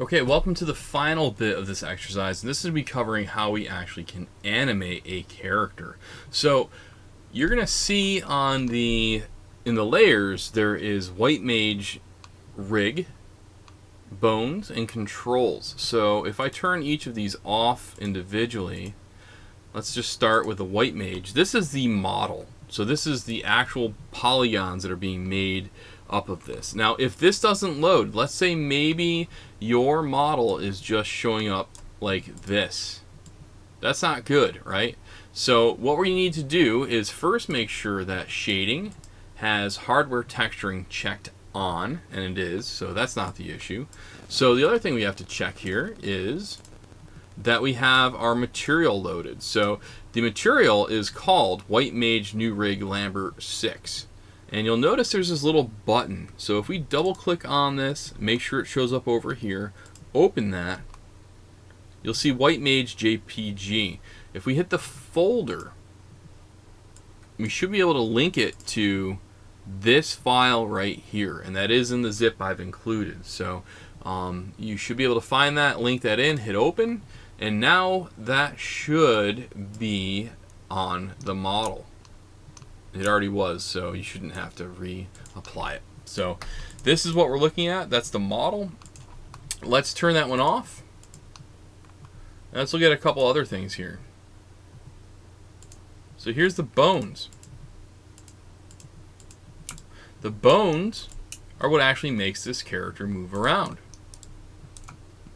Okay, welcome to the final bit of this exercise. And this is going to be covering how we actually can animate a character. So you're going to see in the layers there is white mage rig, bones, and controls. So if I turn each of these off individually, let's just start with the white mage. This is the model. So this is the actual polygons that are being made up of this. Now, if this doesn't load, let's say maybe your model is just showing up like this. That's not good, right? So what we need to do is first make sure that shading has hardware texturing checked on, and it is, so that's not the issue. So the other thing we have to check here is that we have our material loaded. So the material is called White Mage New Rig Lambert 6. And you'll notice there's this little button. So if we double click on this, make sure it shows up over here, open that, you'll see White Mage JPG. If we hit the folder, we should be able to link it to this file right here. And that is in the zip I've included. So you should be able to find that, link that in, hit open, and now that should be on the model. It already was, so you shouldn't have to reapply it. So this is what we're looking at. That's the model. Let's turn that one off. Let's look at a couple other things here. So here's the bones. The bones are what actually makes this character move around.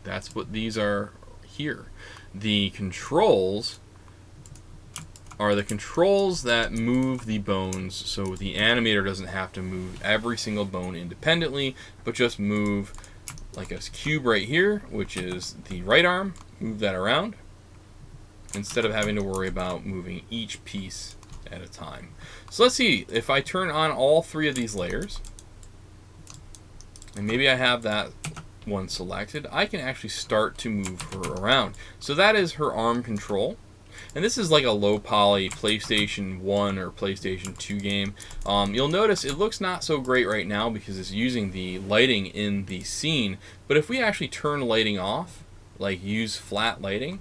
That's what these are here. The controls are the controls that move the bones, so the animator doesn't have to move every single bone independently, but just move like a cube right here, which is the right arm, move that around, instead of having to worry about moving each piece at a time. So let's see, if I turn on all three of these layers, and maybe I have that one selected, I can actually start to move her around. So that is her arm control. And this is like a low poly PlayStation 1 or PlayStation 2 game. You'll notice it looks not so great right now because it's using the lighting in the scene. But if we actually turn lighting off, like use flat lighting,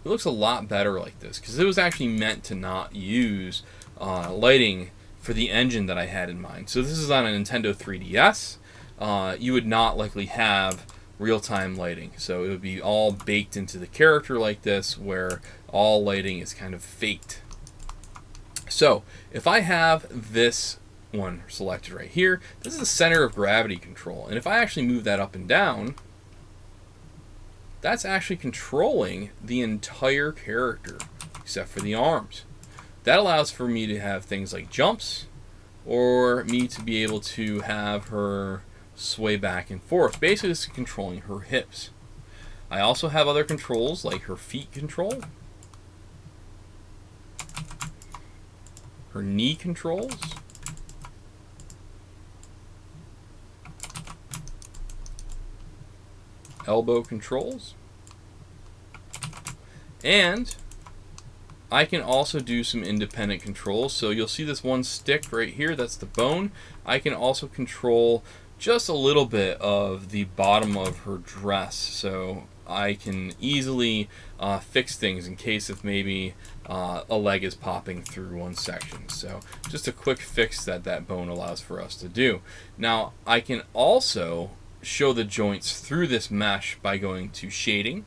it looks a lot better like this because it was actually meant to not use lighting for the engine that I had in mind. So this is on a Nintendo 3DS. You would not likely have real-time lighting, so it would be all baked into the character like this, where all lighting is kind of faked. So if I have this one selected right here, this is the center of gravity control, and if I actually move that up and down, that's actually controlling the entire character except for the arms. That allows for me to have things like jumps, or me to be able to have her sway back and forth. Basically, it's controlling her hips. I also have other controls like her feet control, her knee controls, elbow controls, and I can also do some independent controls. So you'll see this one stick right here, that's the bone. I can also control just a little bit of the bottom of her dress, so I can easily fix things in case if maybe a leg is popping through one section. So just a quick fix that bone allows for us to do. Now I can also show the joints through this mesh by going to shading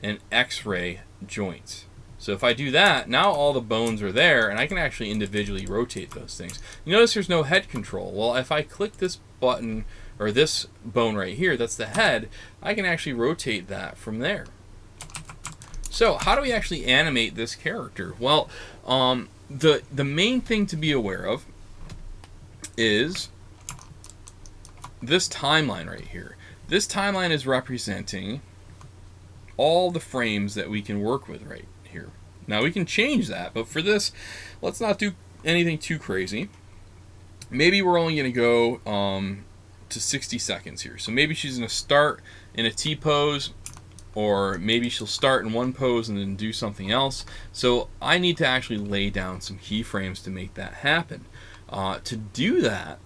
and X-ray joints. So if I do that, now all the bones are there, and I can actually individually rotate those things. You notice there's no head control. Well, if I click this button, or this bone right here, that's the head, I can actually rotate that from there. So how do we actually animate this character? Well, the main thing to be aware of is this timeline right here. This timeline is representing all the frames that we can work with right here. Now we can change that, but for this, let's not do anything too crazy. Maybe we're only going to go to 60 seconds here. So maybe she's going to start in a T pose, or maybe she'll start in one pose and then do something else. So I need to actually lay down some keyframes to make that happen. To do that,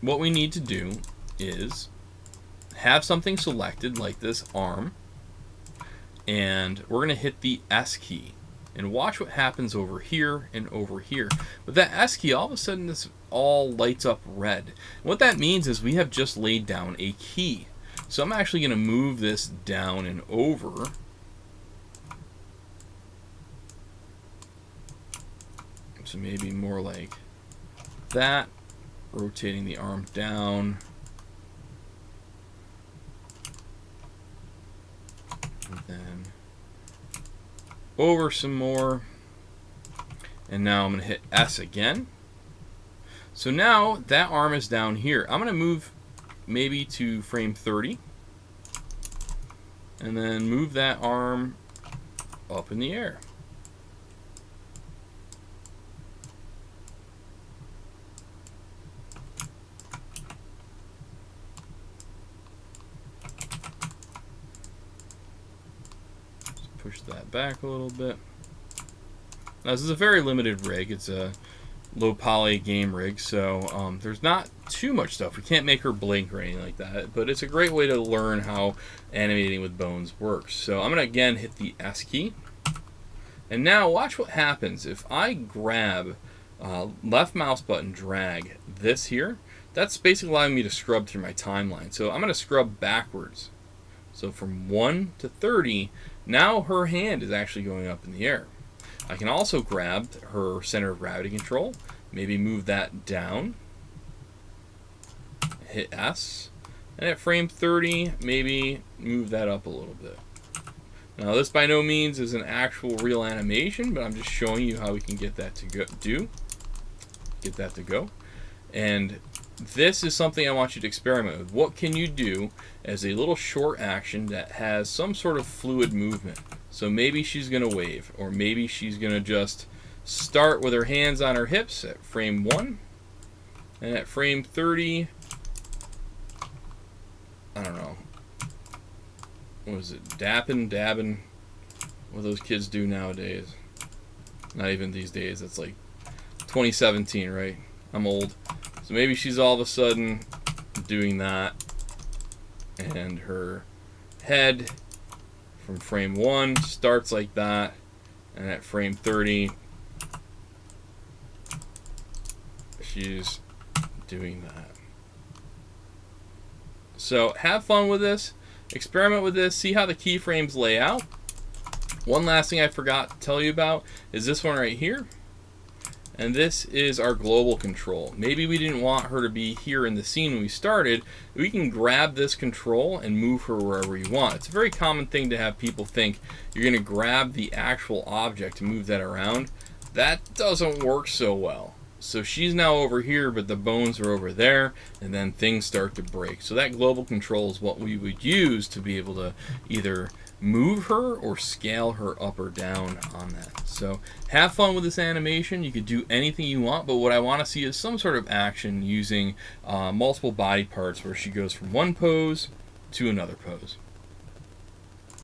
what we need to do is have something selected like this arm, and we're going to hit the S key. And watch what happens over here and over here. With that S key, all of a sudden this all lights up red. And what that means is we have just laid down a key. So I'm actually going to move this down and over. So maybe more like that. Rotating the arm down. And then over some more, and now I'm going to hit S again. So now that arm is down here. I'm going to move maybe to frame 30, and then move that arm up in the air. Push that back a little bit. Now this is a very limited rig. It's a low poly game rig, so there's not too much stuff. We can't make her blink or anything like that, but it's a great way to learn how animating with bones works. So I'm going to again hit the S key, and now watch what happens if I grab left mouse button, drag this here. That's basically allowing me to scrub through my timeline. So I'm going to scrub backwards. So from 1 to 30, now her hand is actually going up in the air. I can also grab her center of gravity control, maybe move that down, hit S, and at frame 30, maybe move that up a little bit. Now this by no means is an actual real animation, but I'm just showing you how we can get that to go. And this is something I want you to experiment with. What can you do as a little short action that has some sort of fluid movement? So maybe she's going to wave, or maybe she's going to just start with her hands on her hips at frame 1, and at frame 30, I don't know, what is it, dabbing, what those kids do nowadays. Not even these days, it's like 2017, right? I'm old. So maybe she's all of a sudden doing that, and her head from frame 1 starts like that, and at frame 30 she's doing that. So have fun with this, experiment with this, see how the keyframes lay out. One last thing I forgot to tell you about is this one right here. And this is our global control. Maybe we didn't want her to be here in the scene when we started. We can grab this control and move her wherever you want. It's a very common thing to have people think you're going to grab the actual object to move that around. That doesn't work so well. So she's now over here, but the bones are over there, and then things start to break. So that global control is what we would use to be able to either move her or scale her up or down on that. So have fun with this animation. You could do anything you want, but what I want to see is some sort of action using multiple body parts where she goes from one pose to another pose.